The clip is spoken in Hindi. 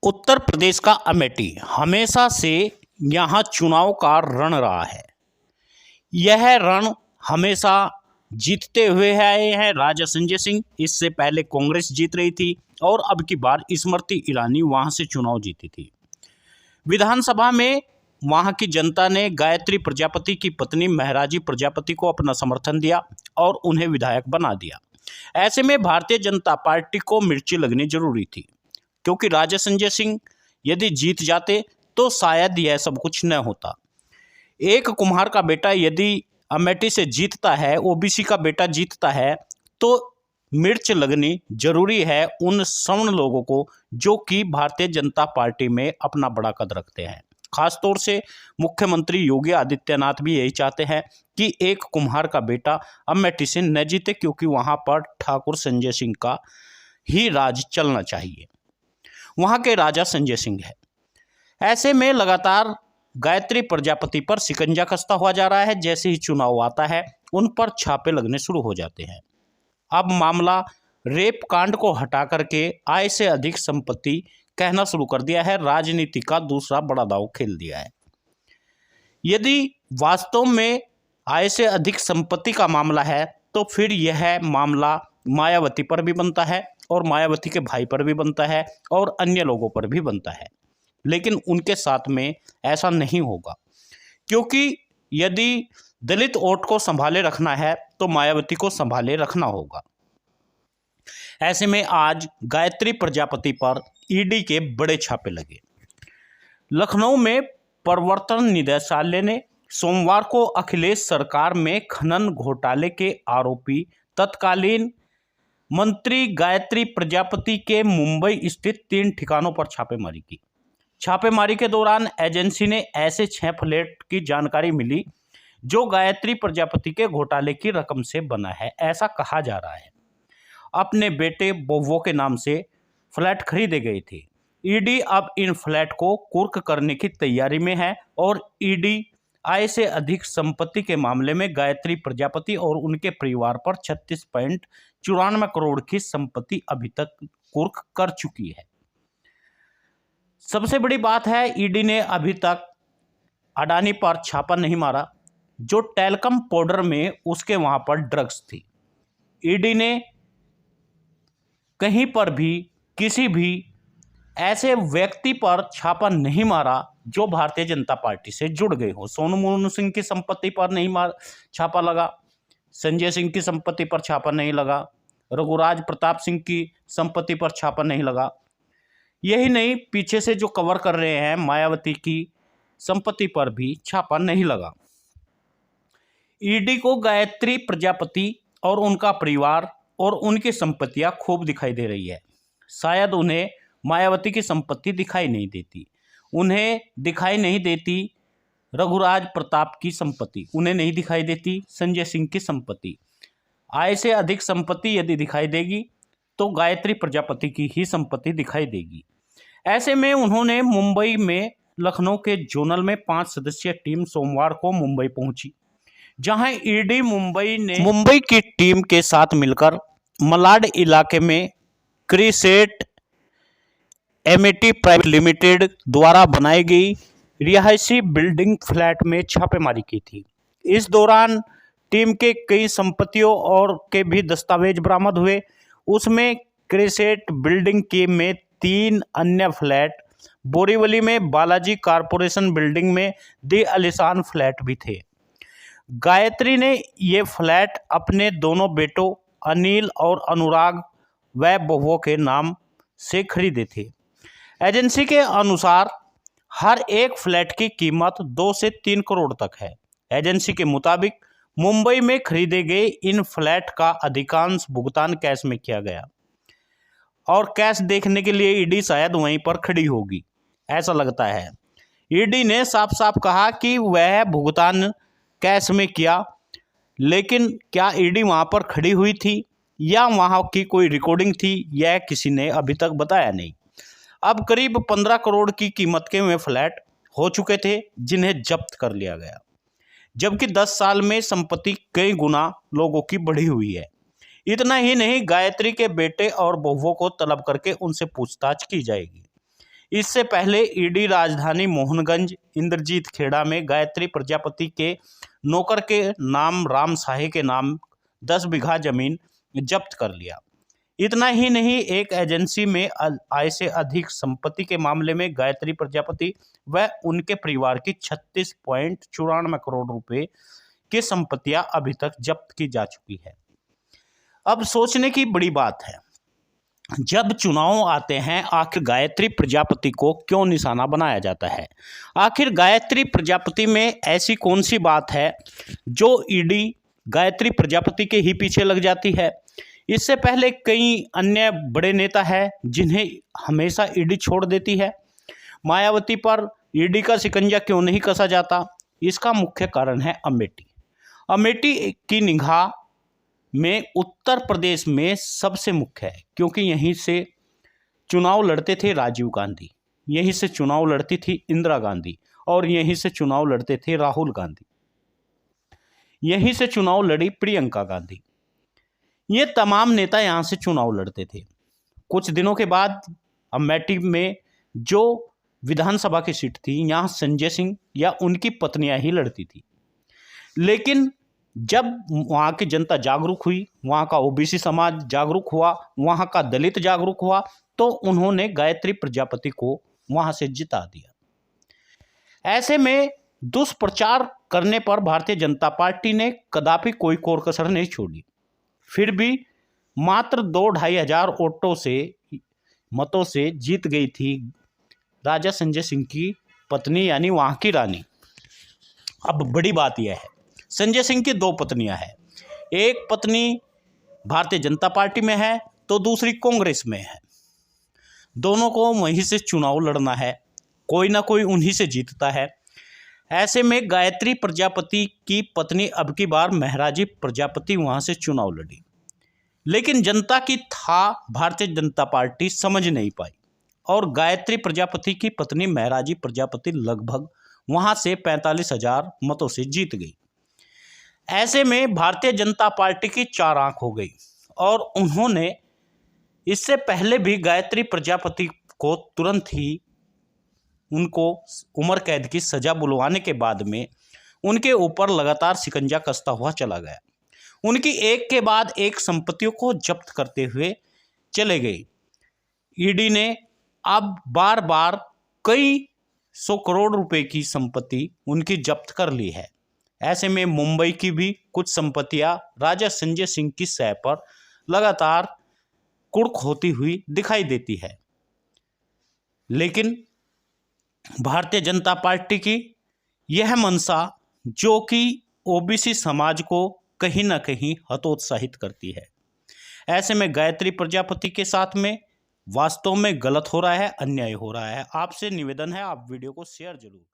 उत्तर प्रदेश का अमेठी हमेशा से यहाँ चुनाव का रण रहा है। यह रण हमेशा जीतते हुए आए हैं राजा संजय सिंह। इससे पहले कांग्रेस जीत रही थी और अब की बार स्मृति ईरानी वहां से चुनाव जीती थी। विधानसभा में वहां की जनता ने गायत्री प्रजापति की पत्नी महराजी प्रजापति को अपना समर्थन दिया और उन्हें विधायक बना दिया। ऐसे में भारतीय जनता पार्टी को मिर्ची लगनी जरूरी थी, क्योंकि राजा संजय सिंह यदि जीत जाते तो शायद यह सब कुछ न होता। एक कुम्हार का बेटा यदि अमेठी से जीतता है, ओबीसी का बेटा जीतता है, तो मिर्च लगनी जरूरी है उन सवर्ण लोगों को जो कि भारतीय जनता पार्टी में अपना बड़ा कद रखते हैं। खासतौर से मुख्यमंत्री योगी आदित्यनाथ भी यही चाहते हैं कि एक कुम्हार का बेटा अमेठी से न जीते, क्योंकि वहां पर ठाकुर संजय सिंह का ही राज चलना चाहिए। वहां के राजा संजय सिंह है। ऐसे में लगातार गायत्री प्रजापति पर शिकंजा कसता हुआ जा रहा है। जैसे ही चुनाव आता है उन पर छापे लगने शुरू हो जाते हैं। अब मामला रेप कांड को हटा करके आय से अधिक संपत्ति कहना शुरू कर दिया है। राजनीति का दूसरा बड़ा दांव खेल दिया है। यदि वास्तव में आय से अधिक संपत्ति का मामला है तो फिर यह मामला मायावती पर भी बनता है और मायावती के भाई पर भी बनता है और अन्य लोगों पर भी बनता है। लेकिन उनके साथ में ऐसा नहीं होगा, क्योंकि यदि दलित वोट को संभाले रखना है तो मायावती को संभाले रखना होगा। ऐसे में आज गायत्री प्रजापति पर ईडी के बड़े छापे लगे। लखनऊ में प्रवर्तन निदेशालय ने सोमवार को अखिलेश सरकार में खनन घोटाले के आरोपी तत्कालीन मंत्री गायत्री प्रजापति के मुंबई स्थित 3 ठिकानों पर छापेमारी की। छापेमारी के दौरान एजेंसी ने ऐसे 6 फ्लैट की जानकारी मिली जो गायत्री प्रजापति के घोटाले की रकम से बना है, ऐसा कहा जा रहा है। अपने बेटे बोवो के नाम से फ्लैट खरीदे गए थे। ईडी अब इन फ्लैट को कुर्क करने की तैयारी में है और ईडी आय से अधिक संपत्ति के मामले में गायत्री प्रजापति और उनके परिवार पर 36.94 करोड़ की संपत्ति अभी तक कुर्क कर चुकी है। सबसे बड़ी बात है, ईडी ने अभी तक अडानी पर छापा नहीं मारा जो टेलकम पाउडर में उसके वहां पर ड्रग्स थी। ईडी ने कहीं पर भी किसी भी ऐसे व्यक्ति पर छापा नहीं मारा जो भारतीय जनता पार्टी से जुड़ गए हो। सोनू मोनू सिंह की संपत्ति पर नहीं छापा लगा, संजय सिंह की संपत्ति पर छापा नहीं लगा, रघुराज प्रताप सिंह की संपत्ति पर छापा नहीं लगा। यही नहीं, पीछे से जो कवर कर रहे हैं मायावती की संपत्ति पर भी छापा नहीं लगा। ईडी को गायत्री प्रजापति और उनका परिवार और उनकी संपत्तियां खूब दिखाई दे रही है। शायद उन्हें मायावती की संपत्ति दिखाई नहीं देती, उन्हें दिखाई नहीं देती रघुराज प्रताप की संपत्ति, उन्हें नहीं दिखाई देती संजय सिंह की संपत्ति। आय से अधिक संपत्ति यदि दिखाई देगी तो गायत्री प्रजापति की ही संपत्ति दिखाई देगी। ऐसे में उन्होंने मुंबई में लखनऊ के जोनल में 5 सदस्यीय टीम सोमवार को मुंबई पहुंची, जहां ईडी मुंबई की टीम के साथ मिलकर मलाड इलाके में क्रिसेट एमेटी प्राइवेट लिमिटेड द्वारा बनाई गई रिहायशी बिल्डिंग फ्लैट में छापेमारी की थी। इस दौरान टीम के कई संपत्तियों और के भी दस्तावेज बरामद हुए। उसमें क्रिसेट बिल्डिंग के में 3 अन्य फ्लैट, बोरीवली में बालाजी कारपोरेशन बिल्डिंग में दी आलीशान फ्लैट भी थे। गायत्री ने ये फ्लैट अपने दोनों बेटों अनिल और अनुराग व बहुओं के नाम से खरीदे थे। एजेंसी के अनुसार हर एक फ्लैट की कीमत 2 से 3 करोड़ तक है। एजेंसी के मुताबिक मुंबई में खरीदे गए इन फ्लैट का अधिकांश भुगतान कैश में किया गया और कैश देखने के लिए ईडी शायद वहीं पर खड़ी होगी, ऐसा लगता है। ईडी ने साफ साफ कहा कि वह भुगतान कैश में किया, लेकिन क्या ईडी वहां पर खड़ी हुई थी या वहां की कोई रिकॉर्डिंग थी, यह किसी ने अभी तक बताया नहीं। अब करीब 15 करोड़ की कीमत के वे फ्लैट हो चुके थे जिन्हें जब्त कर लिया गया, जबकि 10 साल में संपत्ति कई गुना लोगों की बढ़ी हुई है। इतना ही नहीं, गायत्री के बेटे और बहुओं को तलब करके उनसे पूछताछ की जाएगी। इससे पहले ईडी राजधानी मोहनगंज इंद्रजीत खेड़ा में गायत्री प्रजापति के नौकर के नाम राम साहे के नाम 10 बीघा जमीन जब्त कर लिया। इतना ही नहीं, एक एजेंसी में आय से अधिक संपत्ति के मामले में गायत्री प्रजापति व उनके परिवार की 36.94 करोड़ रुपए की संपत्तियां अभी तक जब्त की जा चुकी है। अब सोचने की बड़ी बात है, जब चुनाव आते हैं आखिर गायत्री प्रजापति को क्यों निशाना बनाया जाता है? आखिर गायत्री प्रजापति में ऐसी कौन सी बात है जो ईडी गायत्री प्रजापति के ही पीछे लग जाती है? इससे पहले कई अन्य बड़े नेता हैं जिन्हें हमेशा ईडी छोड़ देती है। मायावती पर ईडी का शिकंजा क्यों नहीं कसा जाता? इसका मुख्य कारण है अमेठी। अमेठी की निगाह में उत्तर प्रदेश में सबसे मुख्य है, क्योंकि यहीं से चुनाव लड़ते थे राजीव गांधी, यहीं से चुनाव लड़ती थी इंदिरा गांधी और यहीं से चुनाव लड़ते थे राहुल गांधी, यहीं से चुनाव लड़ी प्रियंका गांधी। ये तमाम नेता यहाँ से चुनाव लड़ते थे। कुछ दिनों के बाद अमेठी में जो विधानसभा की सीट थी, यहाँ संजय सिंह या उनकी पत्नियां ही लड़ती थी। लेकिन जब वहाँ की जनता जागरूक हुई, वहाँ का ओबीसी समाज जागरूक हुआ, वहाँ का दलित जागरूक हुआ, तो उन्होंने गायत्री प्रजापति को वहाँ से जिता दिया। ऐसे में दुष्प्रचार करने पर भारतीय जनता पार्टी ने कदापि कोई कोर कसर नहीं छोड़ी। फिर भी मात्र 2-2.5 हजार मतों से जीत गई थी राजा संजय सिंह की पत्नी, यानी वहाँ की रानी। अब बड़ी बात यह है, संजय सिंह की 2 पत्नियां हैं। एक पत्नी भारतीय जनता पार्टी में है तो दूसरी कांग्रेस में है। दोनों को वहीं से चुनाव लड़ना है, कोई ना कोई उन्हीं से जीतता है। ऐसे में गायत्री प्रजापति की पत्नी अब की बार महराजी प्रजापति वहां से चुनाव लड़ी, लेकिन जनता की था भारतीय जनता पार्टी समझ नहीं पाई और गायत्री प्रजापति की पत्नी महराजी प्रजापति लगभग वहां से 45,000 मतों से जीत गई। ऐसे में भारतीय जनता पार्टी की 4 आंख हो गई और उन्होंने इससे पहले भी गायत्री प्रजापति को तुरंत ही उनको उम्र कैद की सजा बुलवाने के बाद में उनके ऊपर लगातार शिकंजा कसता हुआ चला गया। उनकी एक के बाद एक संपत्तियों को जब्त करते हुए चले गए। ईडी ने अब बार बार कई 100 करोड़ रुपए की संपत्ति उनकी जब्त कर ली है। ऐसे में मुंबई की भी कुछ संपत्तियां राजा संजय सिंह की सह पर लगातार कुर्क होती हुई दिखाई देती है। लेकिन भारतीय जनता पार्टी की यह मंशा, जो कि ओबीसी समाज को कहीं ना कहीं हतोत्साहित करती है। ऐसे में गायत्री प्रजापति के साथ में वास्तव में गलत हो रहा है, अन्याय हो रहा है। आपसे निवेदन है, आप वीडियो को शेयर जरूर।